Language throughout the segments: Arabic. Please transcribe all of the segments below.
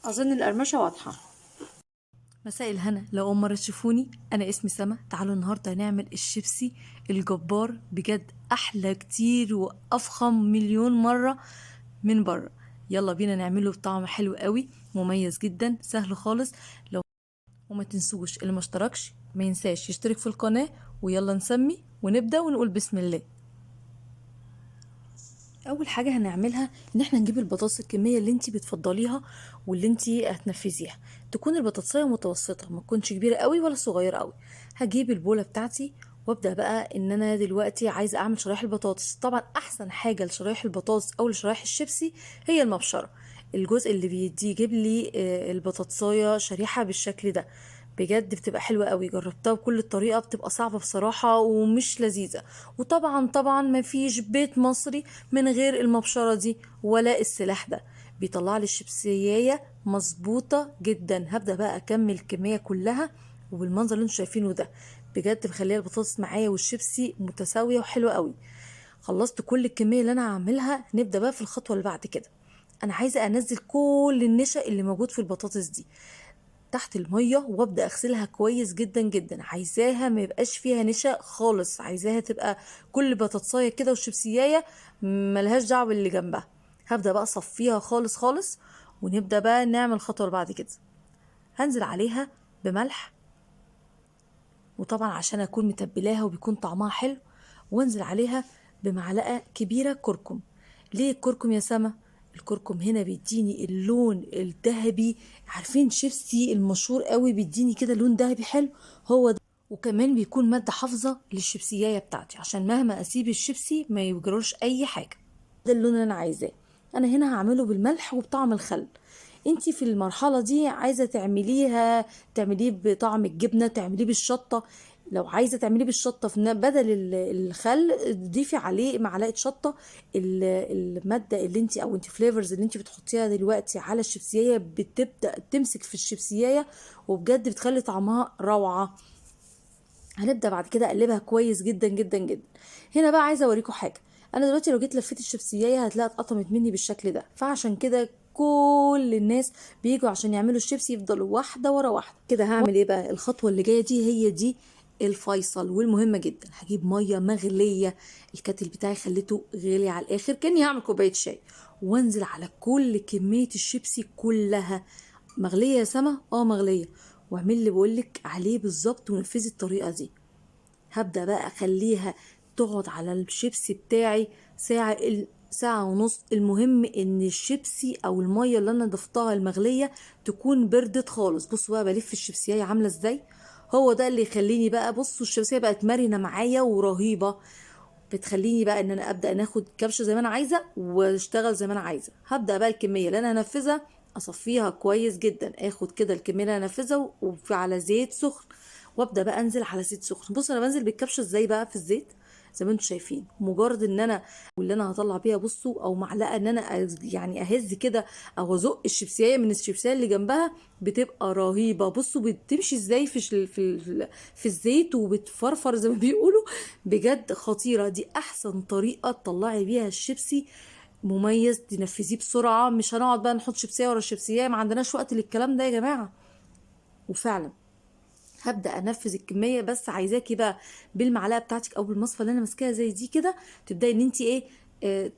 اظن القرمشه واضحه. مساء الهنا، لو اول مره تشوفوني انا اسمي سما. تعالوا النهارده هنعمل الشيبسي الجبار، بجد احلى كتير وافخم مليون مره من بره. يلا بينا نعمله بطعم حلو قوي مميز جدا، سهل خالص. وما تنسوش اللي ما اشتركش ما ينساش يشترك في القناه. ويلا نسمي ونبدا ونقول بسم الله. اول حاجه هنعملها ان احنا نجيب البطاطس الكميه اللي انتي بتفضليها واللي انتي هتنفذيها، تكون البطاطسيه متوسطه، ما تكونش كبيره قوي ولا صغيره قوي. هجيب البوله بتاعتي وابدا بقى ان انا دلوقتي عايزه اعمل شرايح البطاطس. طبعا احسن حاجه لشرايح البطاطس او لشرايح الشيبسي هي المبشره، الجزء اللي بيدي يجيب لي البطاطسايه شريحه بالشكل ده. بجد بتبقى حلوة قوي، جربتها بكل الطريقة، بتبقى صعبة بصراحة ومش لذيذة. وطبعا مفيش بيت مصري من غير المبشرة دي ولا السلاح ده، بيطلع لي الشيبسية مظبوطة جدا. هبدأ بقى اكمل الكمية كلها وبالمنظر اللي انتوا شايفينه ده، بجد مخليه البطاطس معايا والشيبسي متساوية وحلوة قوي. خلصت كل الكمية اللي انا هعملها، نبدأ بقى في الخطوة اللي بعد كده. انا عايزة انزل كل النشا اللي موجود في البطاطس دي تحت المية وابدا اغسلها كويس جدا جدا. عايزاها ما يبقاش فيها نشا خالص، عايزاها تبقى كل بطاطسايه كده والشيبسيايه ملهاش دعوه باللي جنبها. هبدا بقى اصفيها خالص خالص ونبدا بقى نعمل الخطوه اللي بعد كده. هنزل عليها بملح، وطبعا عشان اكون متبلاها وبيكون طعمها حلو. وانزل عليها بمعلقه كبيره كركم. ليه الكركم يا سما؟ الكركم هنا بيديني اللون الذهبي، عارفين شيبسي المشهور قوي بيديني كده لون ذهبي حلو، هو ده. وكمان بيكون ماده حافظه للشيبسيايه بتاعتي عشان مهما اسيب الشيبسي ما يجرالش اي حاجه. ده اللون اللي انا عايزاه. انا هنا هعمله بالملح وبطعم الخل. انتي في المرحله دي عايزه تعمليه بطعم الجبنه، تعمليه بالشطه. لو عايزه تعمليه بالشطه بدل الخل ضيفي عليه معلقه شطه. الماده اللي انتي او انتي فليفرز اللي انتي بتحطيها دلوقتي على الشيبسييه بتبدا تمسك في الشيبسييه وبجد بتخلي طعمها روعه. هنبدا بعد كده اقلبها كويس جدا جدا جدا. هنا بقى عايزه اوريكم حاجه. انا دلوقتي لو جيت لفيت الشيبسييه هتلاقيها اتقطمت مني بالشكل ده، فعشان كده كل الناس بيجوا عشان يعملوا الشيبسي يفضلوا واحده ورا واحده كده. هعمل ايه بقى؟ الخطوه اللي جايه دي هي دي الفيصل والمهمه جدا. هجيب ميه مغليه، الكاتل بتاعي خليته غالي على الاخر كاني هعمل كوبايه شاي، وانزل على كل كميه الشيبسي كلها. مغليه يا سما؟ اه مغليه. واعمل اللي بقولك عليه بالظبط ونفذي الطريقه دي. هبدأ بقى اخليها تقعد على الشيبسي بتاعي ساعة، ساعة ونص. المهم ان الشيبسي او المية اللي انا ضفتها المغلية تكون بردت خالص. بصوا بقى بلف الشيبسية عاملة ازاي، هو ده اللي يخليني بقى، بصوا الشيبسية بقت مرنة معايا ورهيبة. بتخليني بقى ان انا ابدا ناخد كبشه زي ما انا عايزه واشتغل زي ما انا عايزه. هبدا بقى الكميه اللي انا هنفذها اصفيها كويس جدا، اخد كده الكميه اللي انا هنفذها على زيت سخن، وابدا بقى انزل على زيت سخن. بص انا بنزل بالكبشه ازاي بقى في الزيت زي ما انتم شايفين. مجرد ان انا واللي انا هطلع بيها بصوا، او معلقه ان انا يعني اهز كده او ازق الشيبسيه من الشيبسيه اللي جنبها، بتبقى رهيبه. بصوا بتمشي ازاي في الزيت وبتفرفر زي ما بيقولوا، بجد خطيره. دي احسن طريقه تطلعي بيها الشيبسي مميز، تنفذيه بسرعه. مش هنقعد بقى نحط شيبسيه ورا الشيبسيه، ما عندناش وقت للكلام ده يا جماعه. وفعلا هبدا انفذ الكميه، بس عايزاكي بقى بالمعلقه بتاعتك او بالمصفى اللي انا ماسكاها زي دي كده تبداي ان انت ايه،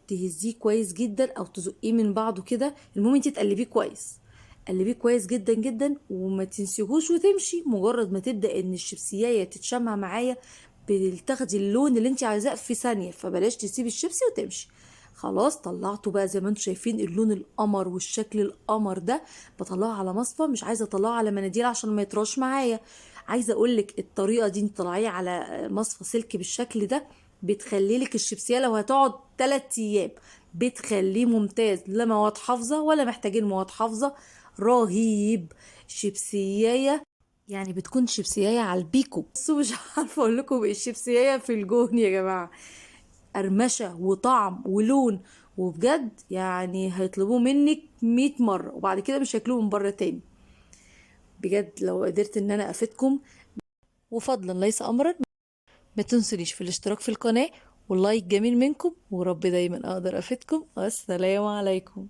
تهزيه كويس جدا او تزقيه من بعضه كده. المهم انت تقلبيه كويس، قلبيه كويس جدا جدا وما تنسيهوش وتمشي. مجرد ما تبدا ان الشيبسيايه تتشمع معايا بتاخدي اللون اللي انت عايزاه في ثانيه، فبلاش تسيبي الشيبسي وتمشي. خلاص طلعته بقى زي ما انتم شايفين اللون القمر والشكل القمر ده. بطلعه على مصفى، مش عايزه اطلعه على مناديل عشان ما يطراش معايا. عايزه اقولك الطريقه دي انت طلعيه على مصفى سلك بالشكل ده بتخلي لك الشيبسيه لو هتقعد 3 ايام بتخليه ممتاز. لا مواد حافظه ولا محتاجين مواد حافظه، رهيب. شيبسيايه يعني بتكون شيبسيايه على البيكو. بس مش عارفه اقول لكم ايه، الشيبسيايه في الجون يا جماعه، قرمشه وطعم ولون. وبجد يعني هيطلبوه منك 100 مره وبعد كده مش هياكلوه من بره تاني. بجد لو قدرت ان انا افيدكم، وفضلا ليس امرا، ما تنسونيش في الاشتراك في القناه واللايك جميل منكم، ورب دايما اقدر افيدكم. والسلام عليكم.